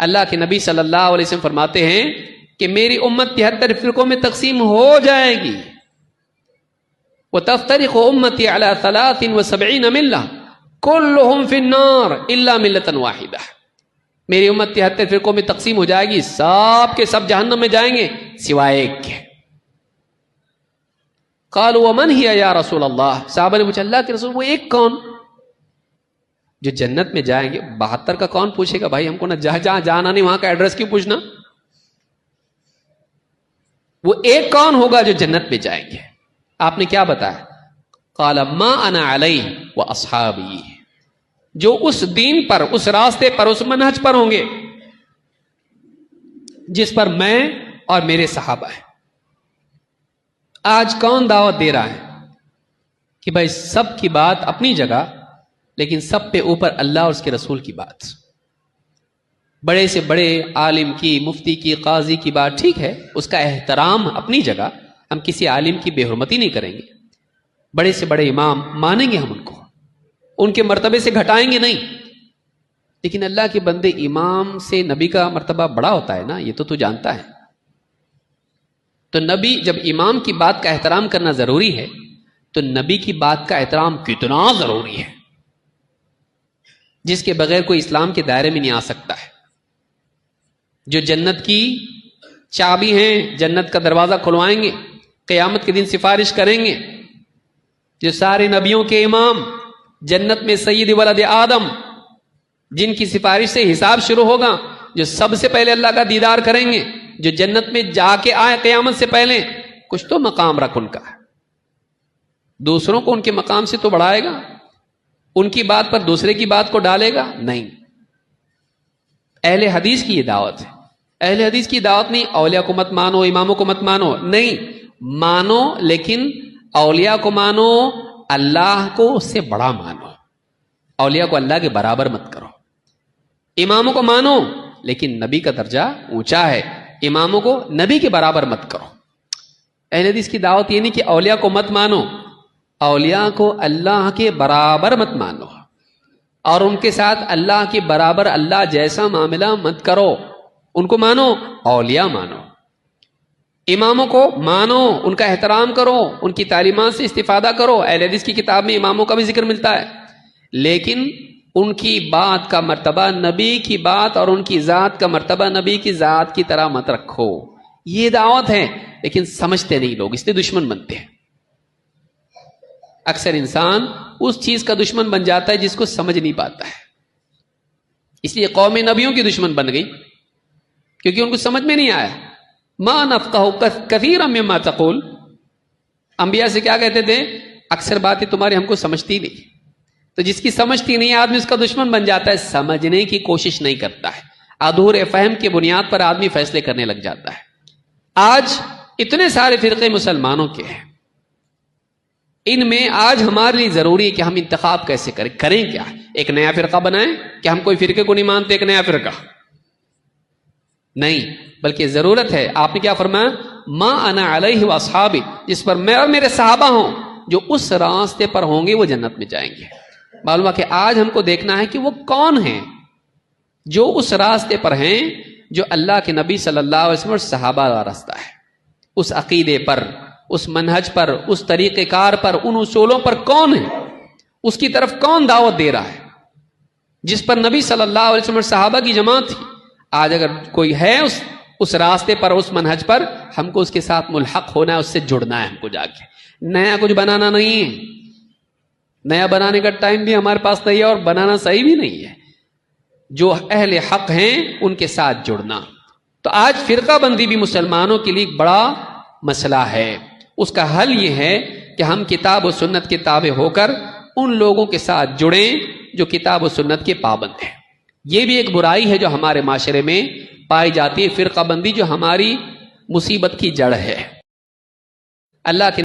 اللہ کے نبی صلی اللہ علیہ وسلم فرماتے ہیں کہ میری امت 73 فرقوں میں تقسیم ہو جائے گی. وَتَفْتَرِقُ أُمَّتِي عَلَى 73 مِلَّةٍ كُلُّهُمْ فِي النَّارِ إِلَّا مِلَّةً وَاحِدَةً. میری امت 73 فرقوں میں تقسیم ہو جائے گی، سب کے سب جہنم میں جائیں گے سوائے ایک کے. قالوا ومن هي یا رسول اللہ. صحابہ نے پوچھا اللہ کے رسول وہ ایک کون جو جنت میں جائیں گے؟ 72 کا کون پوچھے گا بھائی؟ ہم کو نہ جہاں جانا نہیں وہاں کا ایڈریس کیوں پوچھنا؟ وہ ایک کون ہوگا جو جنت میں جائیں گے؟ آپ نے کیا بتایا؟ قال ما انا علیہ واصحابی. جو اس دین پر، اس راستے پر، اس منہج پر ہوں گے جس پر میں اور میرے صحابہ ہیں. آج کون دعوت دے رہا ہے کہ بھائی سب کی بات اپنی جگہ، لیکن سب پہ اوپر اللہ اور اس کے رسول کی بات. بڑے سے بڑے عالم کی، مفتی کی، قاضی کی بات ٹھیک ہے، اس کا احترام اپنی جگہ، ہم کسی عالم کی بے حرمتی نہیں کریں گے. بڑے سے بڑے امام مانیں گے ہم ان کو، ان کے مرتبے سے گھٹائیں گے نہیں. لیکن اللہ کے بندے، امام سے نبی کا مرتبہ بڑا ہوتا ہے نا، یہ تو جانتا ہے. تو نبی، جب امام کی بات کا احترام کرنا ضروری ہے تو نبی کی بات کا احترام کتنا ضروری ہے، جس کے بغیر کوئی اسلام کے دائرے میں نہیں آ سکتا ہے. جو جنت کی چابی ہیں، جنت کا دروازہ کھلوائیں گے، قیامت کے دن سفارش کریں گے، جو سارے نبیوں کے امام، جنت میں سید ولد آدم، جن کی سفارش سے حساب شروع ہوگا، جو سب سے پہلے اللہ کا دیدار کریں گے، جو جنت میں جا کے آئے قیامت سے پہلے. کچھ تو مقام رکھ ان کا، دوسروں کو ان کے مقام سے تو بڑھائے گا، ان کی بات پر دوسرے کی بات کو ڈالے گا نہیں. اہل حدیث کی یہ دعوت ہے. اہل حدیث کی دعوت نہیں اولیاء کو مت مانو، اماموں کو مت مانو، نہیں، مانو لیکن اولیاء کو مانو، اللہ کو اس سے بڑا مانو. اولیاء کو اللہ کے برابر مت کرو. اماموں کو مانو لیکن نبی کا درجہ اونچا ہے، اماموں کو نبی کے برابر مت کرو. اہل حدیث کی دعوت یہ نہیں کہ اولیاء کو مت مانو، اولیاء کو اللہ کے برابر مت مانو، اور ان کے ساتھ اللہ کے برابر، اللہ جیسا معاملہ مت کرو. ان کو مانو، اولیاء مانو. اماموں کو مانو، ان کا احترام کرو، ان کی تعلیمات سے استفادہ کرو. اہل حدیث کی کتاب میں اماموں کا بھی ذکر ملتا ہے، لیکن ان کی بات کا مرتبہ نبی کی بات اور ان کی ذات کا مرتبہ نبی کی ذات کی طرح مت رکھو. یہ دعوت ہے، لیکن سمجھتے نہیں لوگ، اس لیے دشمن بنتے ہیں. اکثر انسان اس چیز کا دشمن بن جاتا ہے جس کو سمجھ نہیں پاتا ہے. اس لیے قوم نبیوں کی دشمن بن گئی، کیونکہ ان کو سمجھ میں نہیں آیا. ما نفقہ کثیرا مما تقول. انبیاء سے کیا کہتے تھے؟ اکثر باتیں تمہاری ہم کو سمجھتی نہیں. تو جس کی سمجھتی نہیں آدمی اس کا دشمن بن جاتا ہے، سمجھنے کی کوشش نہیں کرتا ہے، ادھورے فہم کی بنیاد پر آدمی فیصلے کرنے لگ جاتا ہے. آج اتنے سارے فرقے مسلمانوں کے ہیں، ان میں آج ہمارے لیے ضروری ہے کہ ہم انتخاب کیسے کریں کیا؟ ایک نیا فرقہ بنائیں کہ ہم کوئی فرقے کو نہیں مانتے، ایک نیا فرقہ نہیں، بلکہ ضرورت ہے. آپ نے کیا فرمایا؟ ما انا علیہ واصحابی، جس پر میں اور میرے صحابہ ہوں، جو اس راستے پر ہوں گے وہ جنت میں جائیں گے. معلوم ہے کہ آج ہم کو دیکھنا ہے کہ وہ کون ہیں جو اس راستے پر ہیں جو اللہ کے نبی صلی اللہ علیہ وسلم اور صحابہ کا راستہ ہے. اس عقیدے پر، اس منہج پر، اس طریقہ کار پر، ان اصولوں پر کون ہے؟ اس کی طرف کون دعوت دے رہا ہے؟ جس پر نبی صلی اللہ علیہ وسلم اور صحابہ کی جماعت تھی. آج اگر کوئی ہے اس راستے پر، اس منہج پر، ہم کو اس کے ساتھ ملحق ہونا ہے، اس سے جڑنا ہے. ہم کو جا کے نیا کچھ بنانا نہیں ہے. نیا بنانے کا ٹائم بھی ہمارے پاس نہیں ہے، اور بنانا صحیح بھی نہیں ہے. جو اہل حق ہیں ان کے ساتھ جڑنا. تو آج فرقہ بندی بھی مسلمانوں کے لیے ایک بڑا مسئلہ ہے. اس کا حل یہ ہے کہ ہم کتاب و سنت کے تابع ہو کر ان لوگوں کے ساتھ جڑیں جو کتاب و سنت کے پابند ہیں. یہ بھی ایک برائی ہے جو ہمارے معاشرے میں پائی جاتی ہے، فرقہ بندی جو ہماری مصیبت کی جڑ ہے. اللہ کے